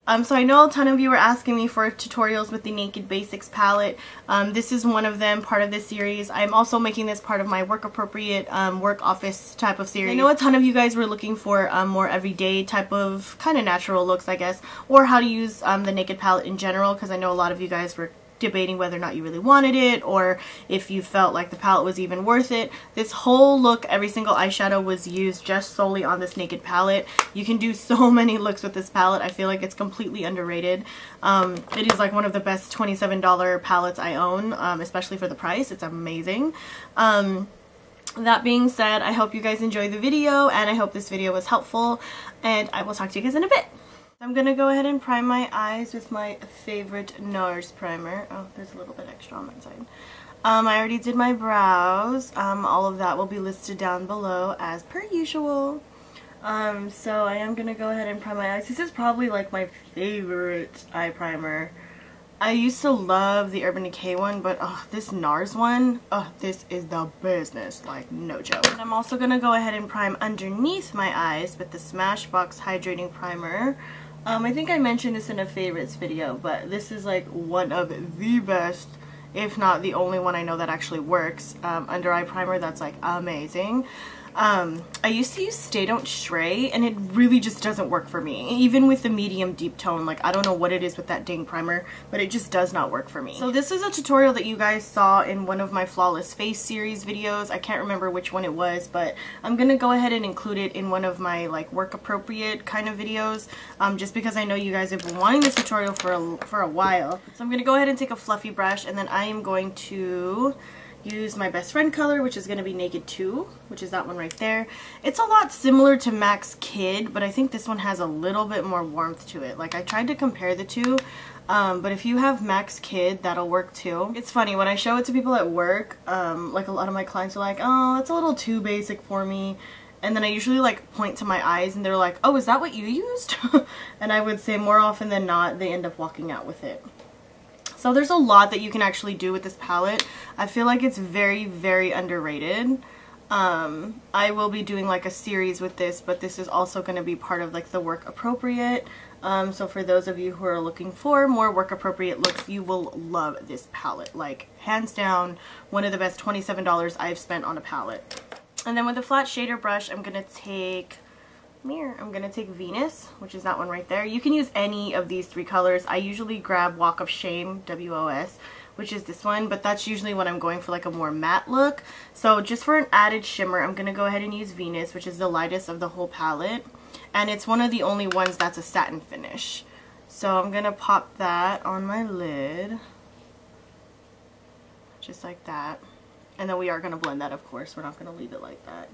So I know a ton of you were asking me for tutorials with the Naked Basics palette. This is one of them, part of this series. I'm also making this part of my work appropriate work office type of series. I know a ton of you guys were looking for more everyday type of kind of natural looks, I guess, or how to use the Naked palette in general, because I know a lot of you guys were debating whether or not you really wanted it, or if you felt like the palette was even worth it. This whole look, every single eyeshadow was used just solely on this Naked palette. You can do so many looks with this palette. I feel like it's completely underrated. It is like one of the best $27 palettes I own, especially for the price. It's amazing. That being said, I hope you guys enjoyed the video, and I hope this video was helpful, and I will talk to you guys in a bit. I'm going to go ahead and prime my eyes with my favorite NARS primer. Oh, there's a little bit extra on that side. I already did my brows. All of that will be listed down below as per usual. So I am going to go ahead and prime my eyes. This is probably like my favorite eye primer. I used to love the Urban Decay one, but this NARS one, this is the business, like no joke. And I'm also going to go ahead and prime underneath my eyes with the Smashbox Hydrating Primer. I think I mentioned this in a favorites video, but this is like one of the best, if not the only one I know that actually works, under eye primer that's like amazing. I used to use Stay Don't Stray, and it really just doesn't work for me. Even with the medium deep tone, like I don't know what it is with that dang primer, but it just does not work for me. So this is a tutorial that you guys saw in one of my Flawless Face series videos. I can't remember which one it was, but I'm gonna go ahead and include it in one of my like work appropriate kind of videos, just because I know you guys have been wanting this tutorial for a while. So I'm gonna go ahead and take a fluffy brush, and then I am going to use my best friend color, which is going to be Naked 2, which is that one right there. It's a lot similar to MAC's Kid, but I think this one has a little bit more warmth to it. Like I tried to compare the two, but if you have MAC's Kid, that'll work too. It's funny, when I show it to people at work, like a lot of my clients are like, oh, it's a little too basic for me. And then I usually like point to my eyes and they're like, oh, is that what you used? And I would say more often than not, they end up walking out with it. So there's a lot that you can actually do with this palette. I feel like it's very, very underrated. I will be doing like a series with this, but this is also going to be part of like the work appropriate. So for those of you who are looking for more work appropriate looks, you will love this palette. Like hands down, one of the best $27 I've spent on a palette. And then with a flat shader brush, I'm going to take Venus, which is that one right there. You can use any of these three colors. I usually grab Walk of Shame, WOS, which is this one, but that's usually when I'm going for like a more matte look. So just for an added shimmer, I'm going to go ahead and use Venus, which is the lightest of the whole palette. And it's one of the only ones that's a satin finish. So I'm going to pop that on my lid, just like that. And then we are going to blend that, of course. We're not going to leave it like that.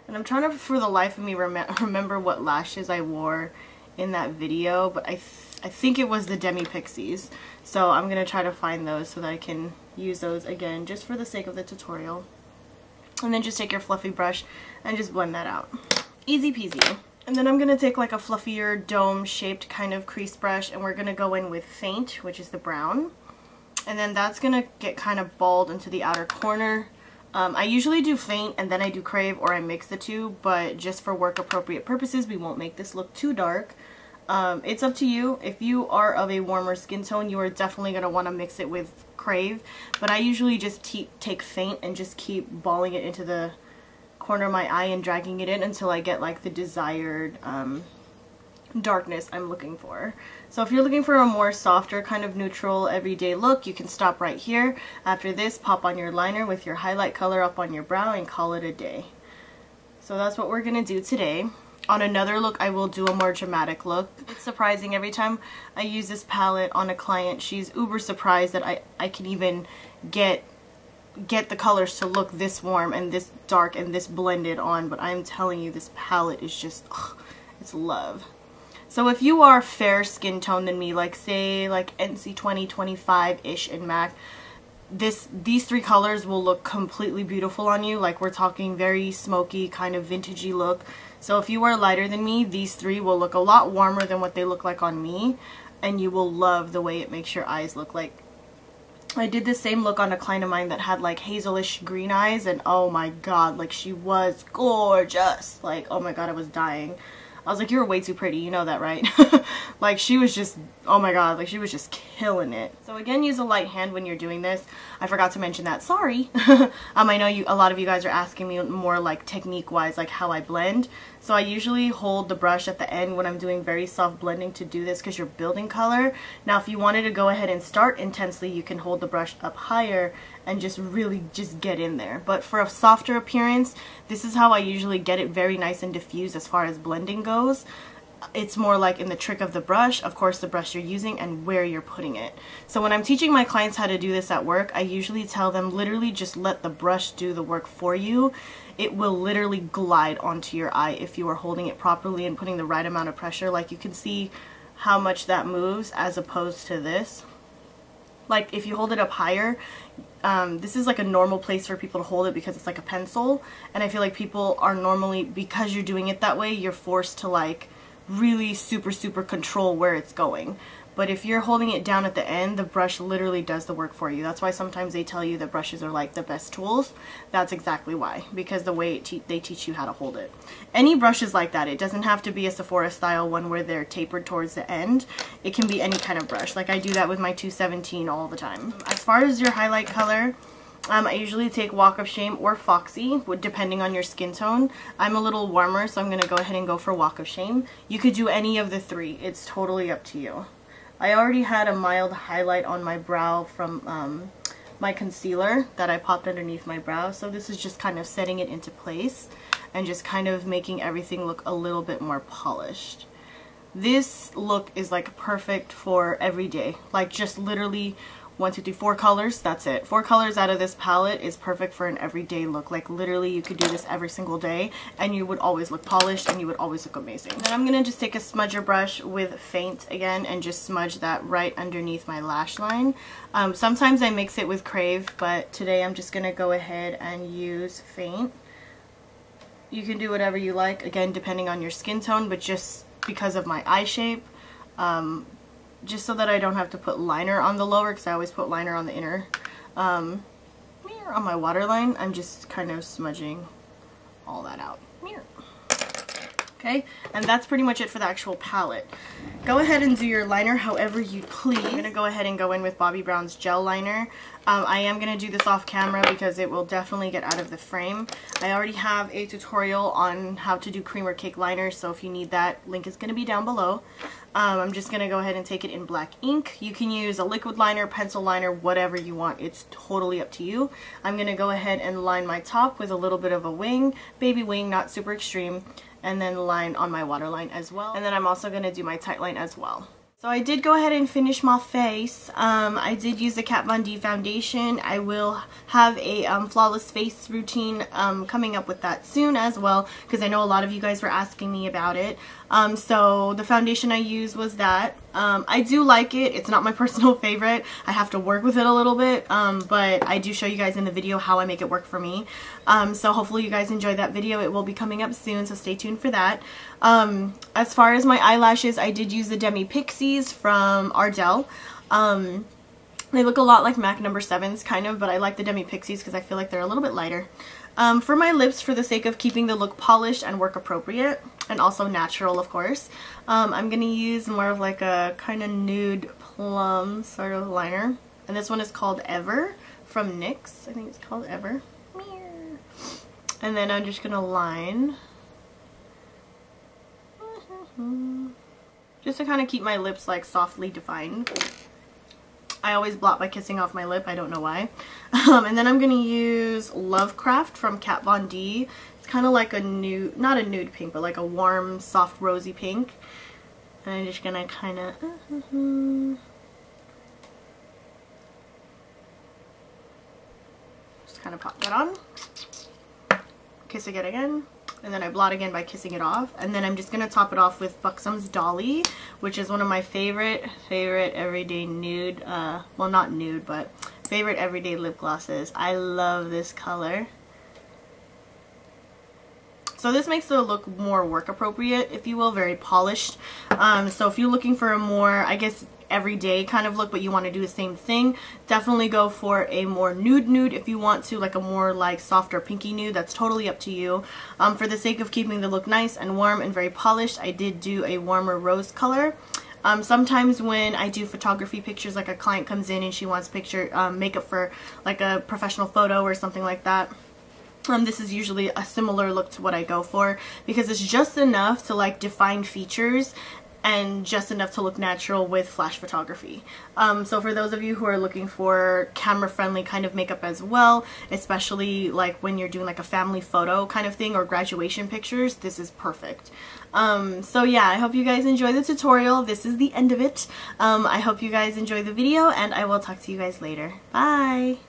And I'm trying to, for the life of me, remember what lashes I wore in that video, but I think it was the Demi Pixies. So I'm going to try to find those so that I can use those again, just for the sake of the tutorial. And then just take your fluffy brush and just blend that out. Easy peasy. And then I'm going to take like a fluffier dome-shaped kind of crease brush, and we're going to go in with Faint, which is the brown. And then that's going to get kind of bald into the outer corner. I usually do Faint and then I do Crave, or I mix the two, but just for work appropriate purposes, we won't make this look too dark. It's up to you. If you are of a warmer skin tone, you are definitely going to want to mix it with Crave, but I usually just take Faint and just keep balling it into the corner of my eye and dragging it in until I get like the desired darkness I'm looking for. So if you're looking for a more softer kind of neutral everyday look, you can stop right here. After this, pop on your liner with your highlight color up on your brow and call it a day. So that's what we're gonna do today. On another look, I will do a more dramatic look. It's surprising every time I use this palette on a client, she's uber surprised that I can even get the colors to look this warm and this dark and this blended on, but I'm telling you, this palette is just, it's love. So if you are fair skin tone than me, like say like NC 2025-ish in MAC, these three colors will look completely beautiful on you. Like we're talking very smoky, kind of vintagey look. So if you are lighter than me, these three will look a lot warmer than what they look like on me, and you will love the way it makes your eyes look. Like I did the same look on a client of mine that had like hazelish green eyes, and oh my god, like she was gorgeous. Like oh my god, I was dying. I was like, you're way too pretty, you know that, right? Like, she was just, oh my god, like, she was just killing it. So again, use a light hand when you're doing this. I forgot to mention that, sorry. I know a lot of you guys are asking me more like technique wise, like how I blend. So I usually hold the brush at the end when I'm doing very soft blending to do this because you're building color. Now if you wanted to go ahead and start intensely, you can hold the brush up higher and just really just get in there. But for a softer appearance, this is how I usually get it very nice and diffused as far as blending goes. It's more like in the trick of the brush, of course the brush you're using and where you're putting it. So when I'm teaching my clients how to do this at work, I usually tell them literally just let the brush do the work for you. It will literally glide onto your eye if you are holding it properly and putting the right amount of pressure. Like, you can see how much that moves as opposed to this. Like, if you hold it up higher, this is like a normal place for people to hold it because it's like a pencil, and I feel like people are normally, because you're doing it that way, you're forced to like really super control where it's going. But if you're holding it down at the end, the brush literally does the work for you. That's why sometimes they tell you that brushes are like the best tools. That's exactly why, because the way they teach you how to hold it. Any brush is like that. It doesn't have to be a Sephora style one where they're tapered towards the end. It can be any kind of brush. Like, I do that with my 217 all the time. As far as your highlight color, I usually take Walk of Shame or Foxy, depending on your skin tone. I'm a little warmer, so I'm going to go ahead and go for Walk of Shame. You could do any of the three. It's totally up to you. I already had a mild highlight on my brow from my concealer that I popped underneath my brow, so this is just kind of setting it into place and just kind of making everything look a little bit more polished. This look is like perfect for every day. Like, just literally 1, 2, 3, 4 colors, that's it. 4 colors out of this palette is perfect for an everyday look. Like, literally you could do this every single day and you would always look polished and you would always look amazing. Then I'm gonna just take a smudger brush with Faint again and just smudge that right underneath my lash line. Sometimes I mix it with Crave, but today I'm just gonna go ahead and use Faint. You can do whatever you like, again depending on your skin tone, but just because of my eye shape, just so that I don't have to put liner on the lower, because I always put liner on the inner. On my waterline, I'm just kind of smudging all that out. Okay, and that's pretty much it for the actual palette. Go ahead and do your liner however you please. I'm going to go ahead and go in with Bobbi Brown's gel liner. I am going to do this off camera because it will definitely get out of the frame. I already have a tutorial on how to do cream or cake liner, so if you need that, link is going to be down below. I'm just going to go ahead and take it in black ink. You can use a liquid liner, pencil liner, whatever you want. It's totally up to you. I'm going to go ahead and line my top with a little bit of a wing, baby wing, not super extreme, and then line on my waterline as well. And then I'm also going to do my tight line as well. So I did go ahead and finish my face. I did use the Kat Von D foundation. I will have a flawless face routine coming up with that soon as well, because I know a lot of you guys were asking me about it. So the foundation I used was that. I do like it. It's not my personal favorite. I have to work with it a little bit, but I do show you guys in the video how I make it work for me. So hopefully you guys enjoyed that video. It will be coming up soon, so stay tuned for that. As far as my eyelashes, I did use the Demi Pixies from Ardel. They look a lot like MAC No. 7s, kind of, but I like the Demi Pixies because I feel like they're a little bit lighter. For my lips, for the sake of keeping the look polished and work appropriate, and also natural, of course, I'm going to use more of like a kind of nude plum sort of liner. And this one is called Ever from NYX. I think it's called Ever. And then I'm just going to line. Just to kind of keep my lips like softly defined. I always blot by kissing off my lip. I don't know why. And then I'm going to use Lovecraft from Kat Von D. It's kind of like a nude, not a nude pink, but like a warm, soft, rosy pink. And I'm just going to kind of... just kind of pop that on. Kiss again. And then I blot again by kissing it off. And then I'm just going to top it off with Buxom's Dolly, which is one of my favorite everyday nude, well not nude, but favorite everyday lip glosses. I love this color. So this makes the look more work appropriate, if you will, very polished. So if you're looking for a more, I guess, everyday kind of look but you want to do the same thing, definitely go for a more nude. If you want to, like a more like softer pinky nude, that's totally up to you. For the sake of keeping the look nice and warm and very polished, I did do a warmer rose color. Sometimes when I do photography pictures, like a client comes in and she wants makeup for like a professional photo or something like that, this is usually a similar look to what I go for, because it's just enough to like define features and just enough to look natural with flash photography. So for those of you who are looking for camera friendly kind of makeup as well, especially like when you're doing like a family photo kind of thing or graduation pictures, this is perfect. So yeah, I hope you guys enjoy the tutorial. This is the end of it. I hope you guys enjoy the video, and I will talk to you guys later. Bye!